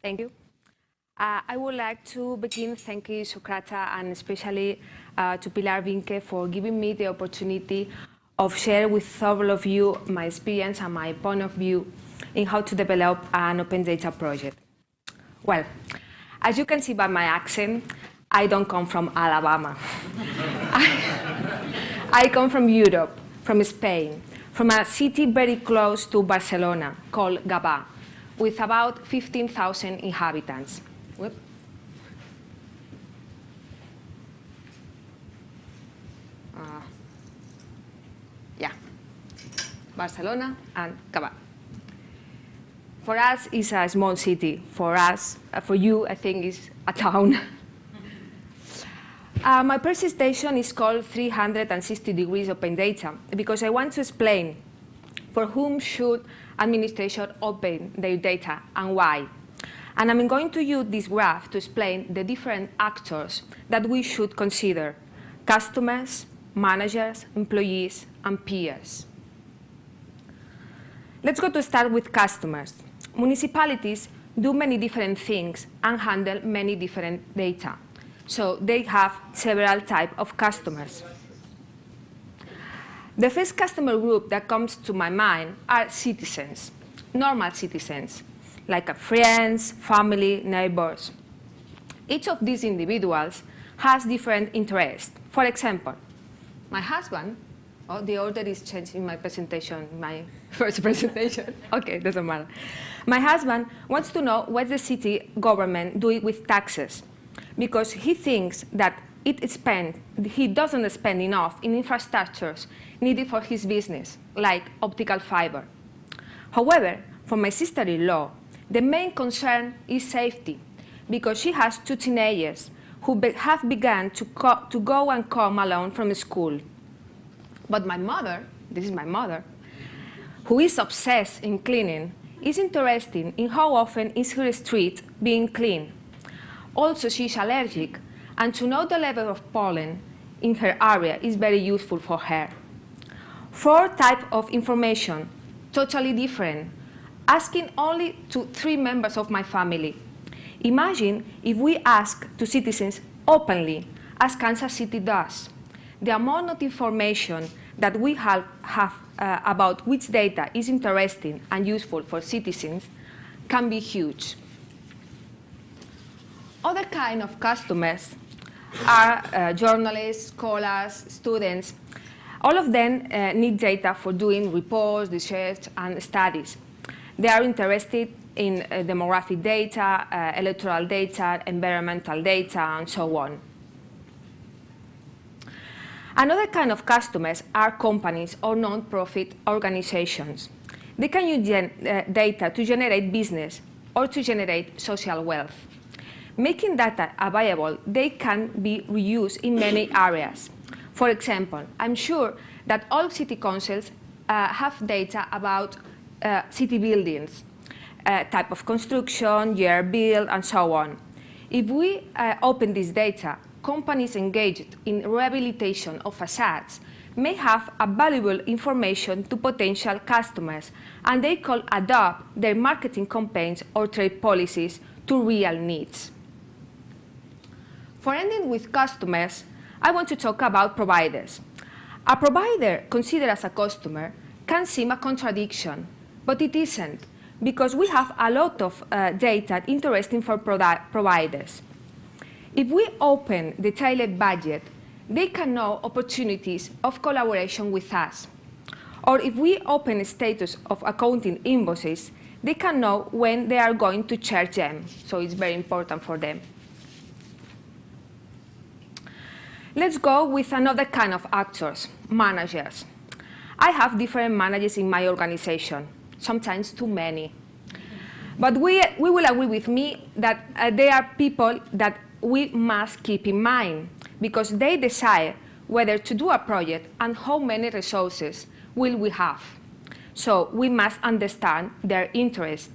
Thank you. I would like to begin thanking Socrata and especially to Pilar Vinque for giving me the opportunity of share with all of you my experience and my point of view in how to develop an open data project. Well, as you can see by my accent, I don't come from Alabama. I come from Europe, from Spain, from a city very close to Barcelona called Gavà, with about 15,000 inhabitants. Whoop. Yeah, Barcelona and Gavà. For us, it's a small city. For us, for you, I think it's a town. My presentation is called 360 degrees open data because I want to explain for whom should administration open their data and why. And I'm going to use this graph to explain the different actors that we should consider: customers, managers, employees, and peers. Let's go to start with customers. Municipalities do many different things and handle many different data. So they have several types of customers. The first customer group that comes to my mind are citizens, normal citizens, like friends, family, neighbors. Each of these individuals has different interests. For example, my husband, oh, the order is changed in my presentation, my first presentation. Okay, doesn't matter. My husband wants to know what the city government doing with taxes, because he thinks that he doesn't spend enough in infrastructures needed for his business, like optical fiber. However, for my sister-in-law, the main concern is safety, because she has two teenagers who have begun to go and come alone from school. But my mother, this is my mother, who is obsessed in cleaning, is interested in how often is her street being cleaned. Also, she is allergic, and to know the level of pollen in her area is very useful for her. 4 types of information, totally different, asking only to 3 members of my family. Imagine if we ask to citizens openly, as Kansas City does. The amount of information that we have about which data is interesting and useful for citizens can be huge. Other kind of customers are journalists, scholars, students. All of them need data for doing reports, research, and studies. They are interested in demographic data, electoral data, environmental data, and so on. Another kind of customers are companies or non-profit organizations. They can use data to generate business or to generate social wealth. Making data available, they can be reused in many areas. For example, I'm sure that all city councils have data about city buildings, type of construction, year built, and so on. If we open this data, companies engaged in rehabilitation of facades may have a valuable information to potential customers, and they could adapt their marketing campaigns or trade policies to real needs. For ending with customers, I want to talk about providers. A provider considered as a customer can seem a contradiction, but it isn't, because we have a lot of data interesting for providers. If we open the tailored budget, they can know opportunities of collaboration with us. Or if we open a status of accounting invoices, they can know when they are going to charge them, so it's very important for them. Let's go with another kind of actors, managers. I have different managers in my organization, sometimes too many. But we will agree with me that they are people that we must keep in mind, because they decide whether to do a project and how many resources will we have. So we must understand their interest.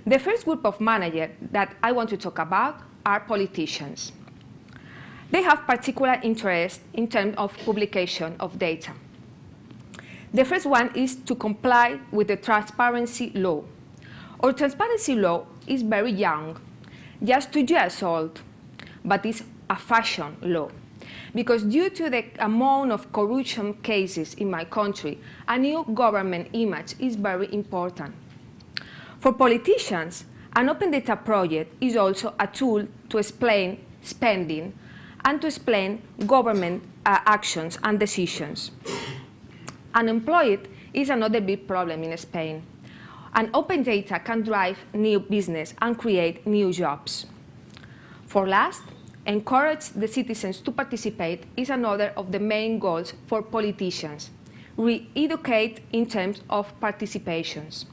The first group of managers that I want to talk about are politicians. They have particular interest in terms of publication of data. The first one is to comply with the transparency law. Our transparency law is very young, just 2 years old, but it's a fashion law. Because due to the amount of corruption cases in my country, a new government image is very important. For politicians, an open data project is also a tool to explain spending and to explain government actions and decisions. Unemployed is another big problem in Spain. And open data can drive new business and create new jobs. For last, encourage the citizens to participate is another of the main goals for politicians. Re-educate in terms of participations.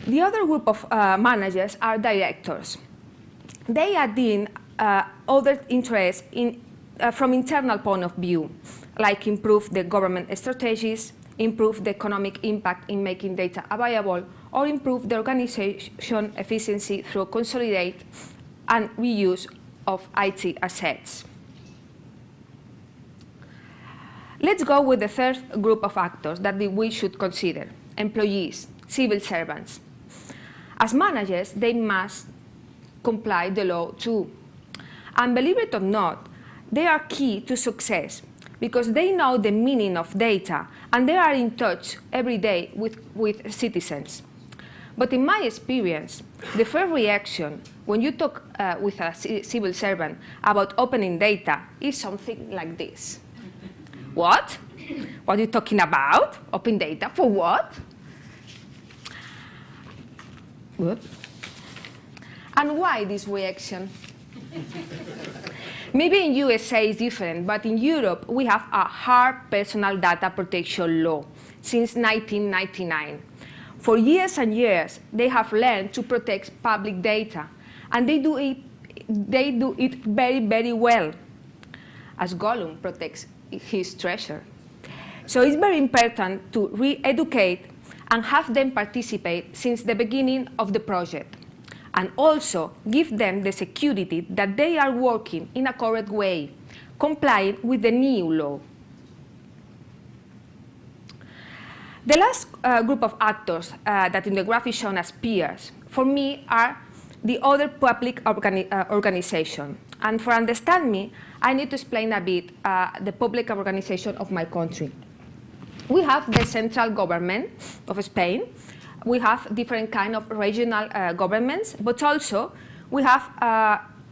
The other group of managers are directors. They add in other interests from internal point of view, like improve the government strategies, improve the economic impact in making data available, or improve the organization efficiency through consolidate and reuse of IT assets. Let's go with the third group of actors that we should consider: employees, civil servants. As managers, they must comply the law too. And believe it or not, they are key to success because they know the meaning of data and they are in touch every day with citizens. But in my experience, the first reaction when you talk with a civil servant about opening data is something like this. What? What are you talking about? Open data for what? Whoops. And why this reaction? Maybe in USA it's different, but in Europe we have a hard personal data protection law since 1999. For years and years, they have learned to protect public data, and they do it very, very well, as Gollum protects his treasure. So it's very important to re-educate and have them participate since the beginning of the project, and also give them the security that they are working in a correct way, complying with the new law. The last group of actors that in the graph is shown as peers, for me, are the other public organization. And for understand me, I need to explain a bit the public organization of my country. We have the central government of Spain. We have different kind of regional governments, but also we have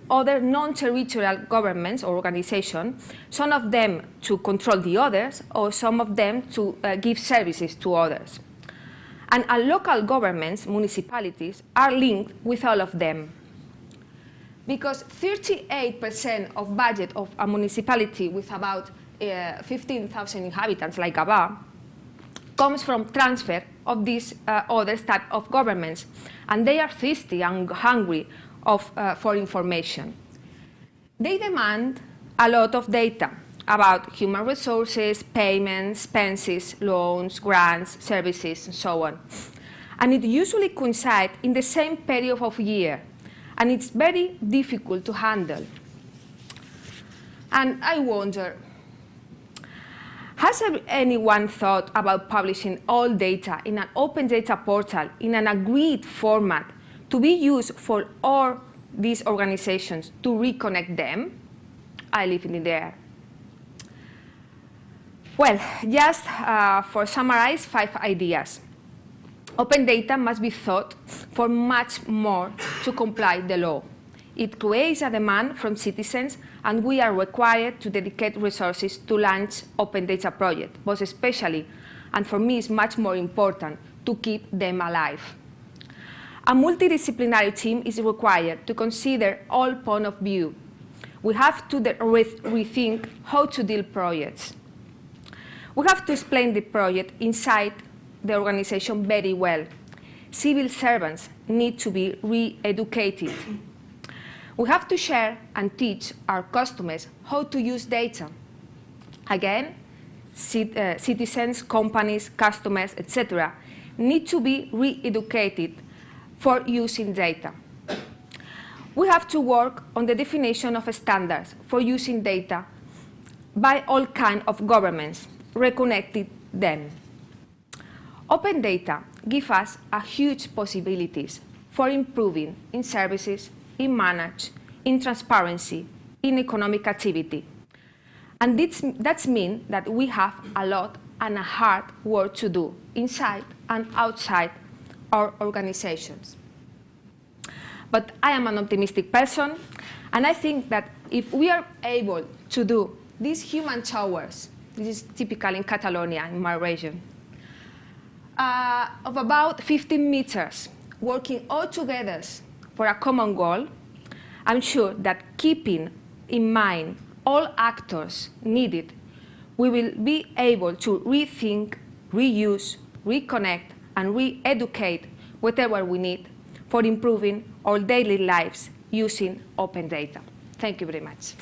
other non-territorial governments or organizations, some of them to control the others, or some of them to give services to others. And our local governments, municipalities, are linked with all of them. Because 38% of budget of a municipality with about 15,000 inhabitants, like Lavado, comes from transfer of these other type of governments, and they are thirsty and hungry for information. They demand a lot of data about human resources, payments, expenses, loans, grants, services, and so on. And it usually coincides in the same period of year, and it's very difficult to handle. And I wonder, has anyone thought about publishing all data in an open data portal in an agreed format to be used for all these organizations to reconnect them? I leave it in there. Well, just for summarize 5 ideas. Open data must be thought for much more to comply the law. It creates a demand from citizens, and we are required to dedicate resources to launch open data projects, but especially, and for me it's much more important, to keep them alive. A multidisciplinary team is required to consider all points of view. We have to rethink how to deal projects. We have to explain the project inside the organization very well. Civil servants need to be re-educated. We have to share and teach our customers how to use data. Again, citizens, companies, customers, etc. need to be re-educated for using data. We have to work on the definition of standards for using data by all kinds of governments, reconnecting them. Open data give us a huge possibilities for improving in services, in management, in transparency, in economic activity. And that means that we have a lot and a hard work to do inside and outside our organizations. But I am an optimistic person, and I think that if we are able to do these human towers, this is typical in Catalonia, in my region, of about 15 meters, working all together for a common goal, I'm sure that keeping in mind all actors needed, we will be able to rethink, reuse, reconnect, and re-educate whatever we need for improving our daily lives using open data. Thank you very much.